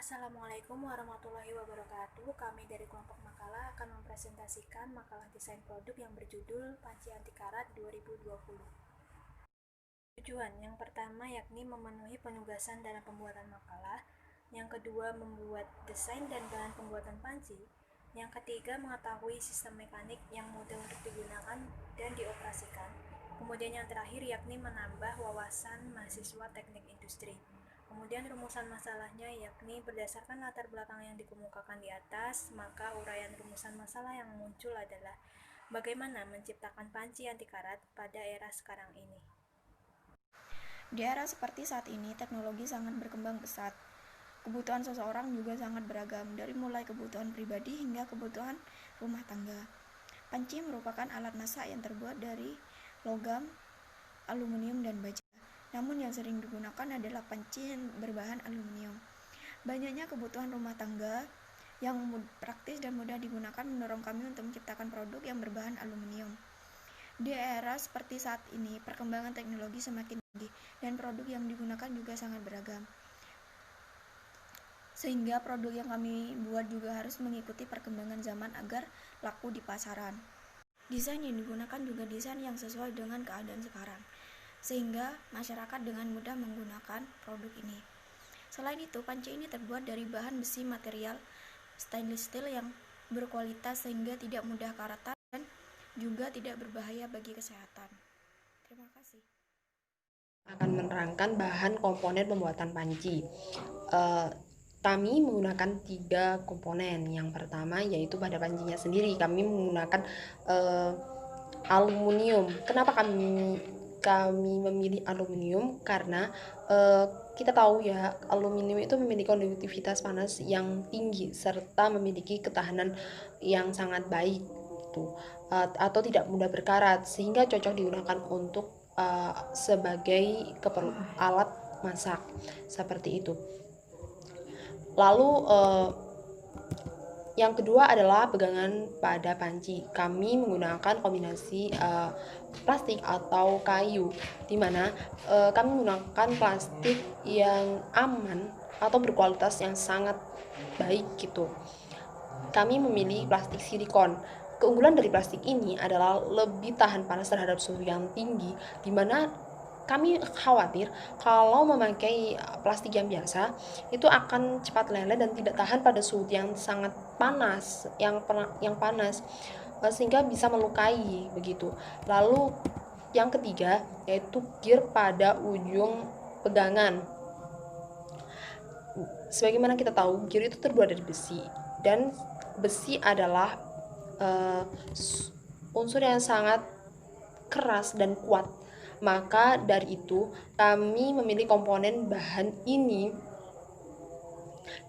Assalamualaikum warahmatullahi wabarakatuh. Kami dari kelompok makalah akan mempresentasikan makalah desain produk yang berjudul Panci Anti Karat 2020. Tujuan yang pertama yakni memenuhi penugasan dalam pembuatan makalah, yang kedua membuat desain dan bahan pembuatan panci, yang ketiga mengetahui sistem mekanik yang mudah untuk digunakan dan dioperasikan, kemudian yang terakhir yakni menambah wawasan mahasiswa teknik industri. Kemudian rumusan masalahnya yakni berdasarkan latar belakang yang dikemukakan di atas, maka uraian rumusan masalah yang muncul adalah bagaimana menciptakan panci anti karat pada era sekarang ini. Di era seperti saat ini, teknologi sangat berkembang pesat. Kebutuhan seseorang juga sangat beragam, dari mulai kebutuhan pribadi hingga kebutuhan rumah tangga. Panci merupakan alat masak yang terbuat dari logam, aluminium, dan baja. Namun yang sering digunakan adalah panci yang berbahan aluminium. Banyaknya kebutuhan rumah tangga yang praktis dan mudah digunakan mendorong kami untuk menciptakan produk yang berbahan aluminium. Di era seperti saat ini, perkembangan teknologi semakin tinggi dan produk yang digunakan juga sangat beragam. Sehingga produk yang kami buat juga harus mengikuti perkembangan zaman agar laku di pasaran. Desain yang digunakan juga desain yang sesuai dengan keadaan sekarang, sehingga masyarakat dengan mudah menggunakan produk ini. Selain itu, panci ini terbuat dari bahan besi material stainless steel yang berkualitas sehingga tidak mudah karatan dan juga tidak berbahaya bagi kesehatan. Terima kasih. Akan menerangkan bahan komponen pembuatan panci. Kami menggunakan 3 komponen. Yang pertama yaitu pada pancinya sendiri. Kami menggunakan aluminium. Kenapa kami memilih aluminium? Karena kita tahu ya, aluminium itu memiliki konduktivitas panas yang tinggi serta memiliki ketahanan yang sangat baik atau tidak mudah berkarat, sehingga cocok digunakan untuk sebagai alat masak seperti itu. Lalu yang kedua adalah pegangan pada panci. Kami menggunakan kombinasi plastik atau kayu, di mana kami menggunakan plastik yang aman atau berkualitas yang sangat baik gitu. Kami memilih plastik silikon. Keunggulan dari plastik ini adalah lebih tahan panas terhadap suhu yang tinggi, di mana kami khawatir kalau memakai plastik yang biasa itu akan cepat leleh dan tidak tahan pada suhu yang sangat panas, yang panas, sehingga bisa melukai begitu. Lalu yang ketiga yaitu gear pada ujung pegangan. Sebagaimana kita tahu, gear itu terbuat dari besi, dan besi adalah unsur yang sangat keras dan kuat. Maka dari itu kami memilih komponen bahan ini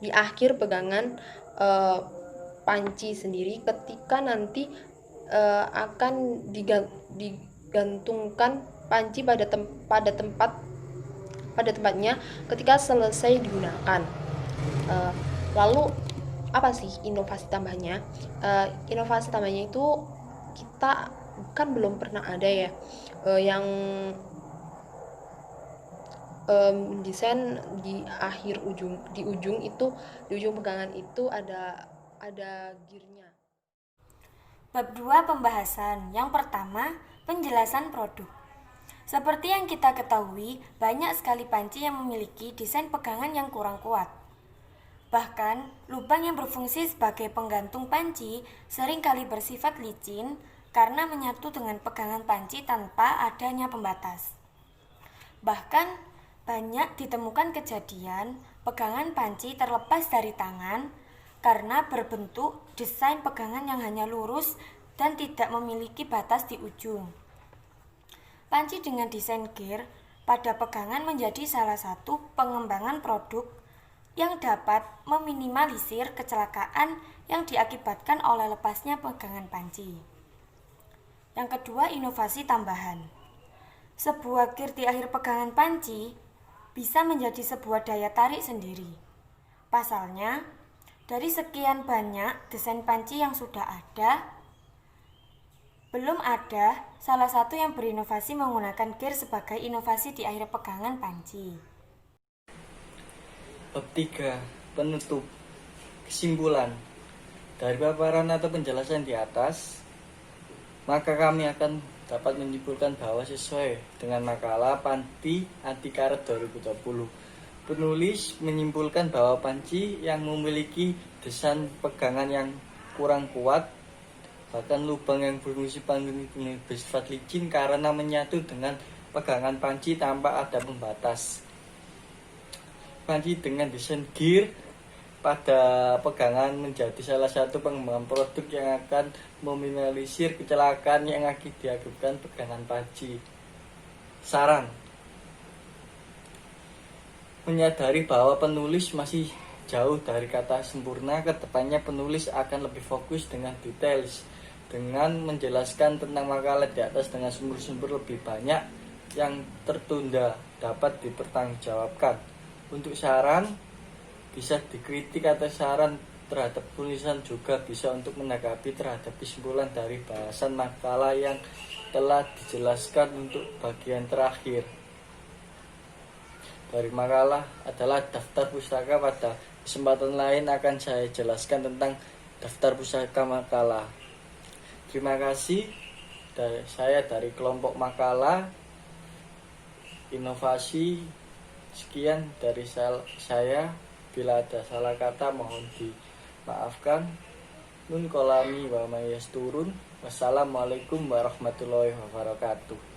di akhir pegangan panci sendiri ketika nanti akan digantungkan panci pada tempatnya ketika selesai digunakan. Lalu apa sih inovasi tambahnya? Inovasi tambahnya itu kita kan belum pernah ada ya yang desain di ujung pegangan itu ada gearnya. Bab 2 pembahasan. Yang pertama, penjelasan produk. Seperti yang kita ketahui, banyak sekali panci yang memiliki desain pegangan yang kurang kuat. Bahkan, lubang yang berfungsi sebagai penggantung panci seringkali bersifat licin karena menyatu dengan pegangan panci tanpa adanya pembatas. Bahkan, banyak ditemukan kejadian pegangan panci terlepas dari tangan karena berbentuk desain pegangan yang hanya lurus dan tidak memiliki batas di ujung. Panci dengan desain gear pada pegangan menjadi salah satu pengembangan produk yang dapat meminimalisir kecelakaan yang diakibatkan oleh lepasnya pegangan panci. Yang kedua, inovasi tambahan. Sebuah gear di akhir pegangan panci bisa menjadi sebuah daya tarik sendiri. Pasalnya, dari sekian banyak desain panci yang sudah ada, belum ada salah satu yang berinovasi menggunakan gear sebagai inovasi di akhir pegangan panci. Bab 3. Penutup. Kesimpulan dari paparan atau penjelasan di atas, maka kami akan dapat menyimpulkan bahwa sesuai dengan makalah Panci Anti Karat 2020, penulis menyimpulkan bahwa panci yang memiliki desain pegangan yang kurang kuat, bahkan lubang yang berfungsi bersifat licin karena menyatu dengan pegangan panci tanpa ada pembatas. Panci dengan desain gear pada pegangan menjadi salah satu pengembangan produk yang akan meminimalisir kecelakaan yang diakibatkan pegangan panci. Saran: menyadari bahwa penulis masih jauh dari kata sempurna, kedepannya penulis akan lebih fokus dengan detail, dengan menjelaskan tentang makalah di atas dengan sumber-sumber lebih banyak yang tertunda dapat dipertanggungjawabkan. Untuk saran, bisa dikritik atau saran terhadap tulisan juga bisa untuk menanggapi terhadap kesimpulan dari bahasan makalah yang telah dijelaskan. Untuk bagian terakhir dari makalah adalah daftar pustaka. Pada kesempatan lain akan saya jelaskan tentang daftar pustaka makalah. Terima kasih saya dari kelompok makalah inovasi. Sekian dari saya. Bila ada salah kata mohon dimaafkan. Nun kolami wa mayasturun. Wassalamualaikum warahmatullahi wabarakatuh.